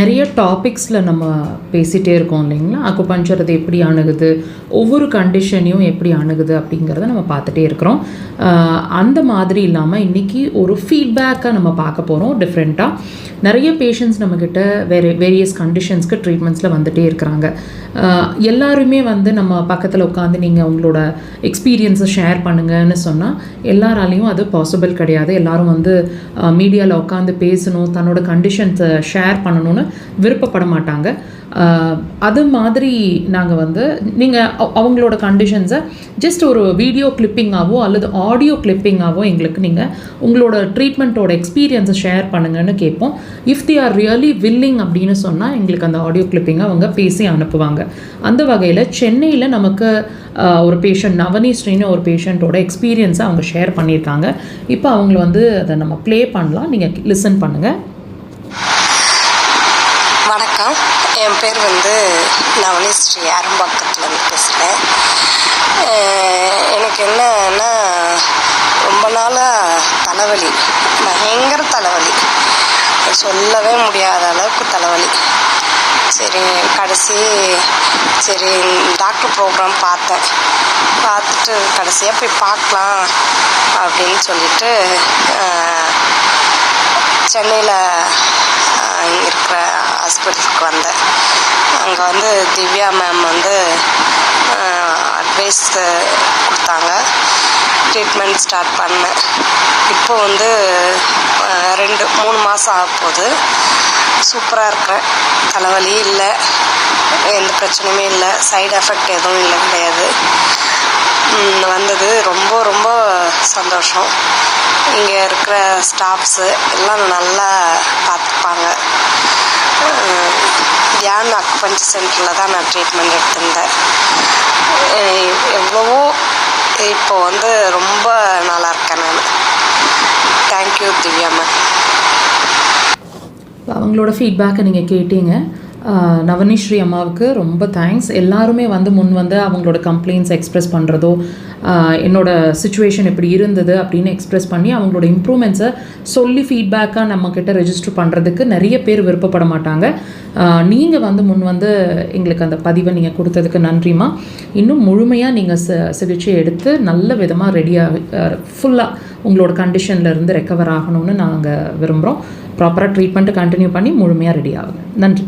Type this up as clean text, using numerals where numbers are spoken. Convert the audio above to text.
நிறைய டாபிக்ஸில் நம்ம பேசிகிட்டே இருக்கோம் இல்லைங்களா? அக்குபஞ்சர் அது எப்படி அணுகுது, ஒவ்வொரு கண்டிஷனையும் எப்படி அணுகுது அப்படிங்கிறத நம்ம பார்த்துட்டே இருக்கிறோம். அந்த மாதிரி இல்லாமல் இன்றைக்கி ஒரு ஃபீட்பேக்காக நம்ம பார்க்க போகிறோம். டிஃப்ரெண்ட்டாக நிறைய பேஷண்ட்ஸ் நம்மக்கிட்ட வேரியஸ் கண்டிஷன்ஸ்க்கு ட்ரீட்மெண்ட்ஸில் வந்துகிட்டே இருக்கிறாங்க. எல்லாருமே நம்ம பக்கத்தில் உட்காந்து நீங்கள் உங்களோட எக்ஸ்பீரியன்ஸை ஷேர் பண்ணுங்கன்னு சொன்னால் எல்லாராலையும் அது பாசிபிள் கிடையாது. எல்லோரும் மீடியாவில் உட்காந்து பேசணும், தன்னோட கண்டிஷன்ஸை ஷேர் பண்ணணும்னு விருப்பப்பட மாட்டாங்க. அது மாதிரி நாங்கள் நீங்கள் அவங்களோட கண்டிஷன்ஸை ஜஸ்ட் ஒரு வீடியோ கிளிப்பிங்காகவோ அல்லது ஆடியோ கிளிப்பிங்காகவோ எங்களுக்கு நீங்கள் உங்களோட ட்ரீட்மெண்ட்டோட எக்ஸ்பீரியன்ஸை ஷேர் பண்ணுங்கன்னு கேட்போம். If they are really willing அப்படின்னு சொன்னால் எங்களுக்கு அந்த ஆடியோ கிளிப்பிங்கை அவங்க பேசி அனுப்புவாங்க. அந்த வகையில் சென்னையில் நமக்கு ஒரு பேஷண்ட் நவனி ஸ்ரீன்னு ஒரு பேஷண்ட்டோட எக்ஸ்பீரியன்ஸை அவங்க ஷேர் பண்ணியிருக்காங்க. இப்போ அவங்கள அதை நம்ம ப்ளே பண்ணலாம், நீங்கள் லிசன் பண்ணுங்கள். வணக்கம், என் பேர் நவனி ஸ்ரீ அரும்பாக்கத்துலேருந்து பேசுகிறேன். எனக்கு என்னன்னா ரொம்ப நாளாக தலைவலி, பயங்கர தலைவலி, சொல்லவே முடியாத அளவுக்கு தலைவலி. சரி டாக்டர் ப்ரோக்ராம் பார்த்துட்டு கடைசியாக போய் பார்க்கலாம் அப்படின்னு சொல்லிட்டு சென்னையில் இருக்கிற ஹாஸ்பிட்டலுக்கு வந்தேன். அங்கே திவ்யா மேம் அட்வைஸ் கொடுத்தாங்க. ட்ரீட்மெண்ட் ஸ்டார்ட் பண்ணேன். இப்போ 2-3 மாதம் ஆகப்போகுது. சூப்பராக இருக்கிறேன். தலைவலி இல்லை, எந்த பிரச்சனையுமே இல்லை, சைடு எஃபெக்ட் எதுவும் இல்லை, கிடையாது. வந்தது ரொம்ப ரொம்ப சந்தோஷம். இங்கே இருக்கிற ஸ்டாஃப்ஸு எல்லாம் நல்லா பார்த்துப்பாங்க. தியான் அக்குபஞ்சர் சென்டரில் தான் நான் ட்ரீட்மெண்ட் எடுத்திருந்தேன். எவ்வளவோ இப்போ ரொம்ப நல்லா இருக்கேன் நான். Thank you Divya ma'am. அவங்களோட ஃபீட்பேக்கை நீங்கள் கேட்டீங்க. நவனிஸ்ரீ அம்மாவுக்கு ரொம்ப தேங்க்ஸ். எல்லாருமே முன் அவங்களோட கம்ப்ளைண்ட்ஸ் எக்ஸ்ப்ரெஸ் பண்ணுறதோ, என்னோட சுச்சுவேஷன் இப்படி இருந்தது அப்படின்னு எக்ஸ்ப்ரெஸ் பண்ணி அவங்களோட இம்ப்ரூவ்மெண்ட்ஸை சொல்லி ஃபீட்பேக்காக நம்மக்கிட்ட ரெஜிஸ்டர் பண்ணுறதுக்கு நிறைய பேர் விருப்பப்பட மாட்டாங்க. நீங்கள் முன் எங்களுக்கு அந்த பதிவை நீங்கள் கொடுத்ததுக்கு நன்றிம்மா. இன்னும் முழுமையாக நீங்கள் சிகிச்சை எடுத்து நல்ல விதமாக ரெடியாக ஃபுல்லாக உங்களோட கண்டிஷன்லேருந்து ரெக்கவர் ஆகணும்னு நாங்கள் விரும்புகிறோம். ப்ராப்பராக ட்ரீட்மெண்ட்டை கண்டினியூ பண்ணி முழுமையாக ரெடி ஆகுங்க. நன்றி.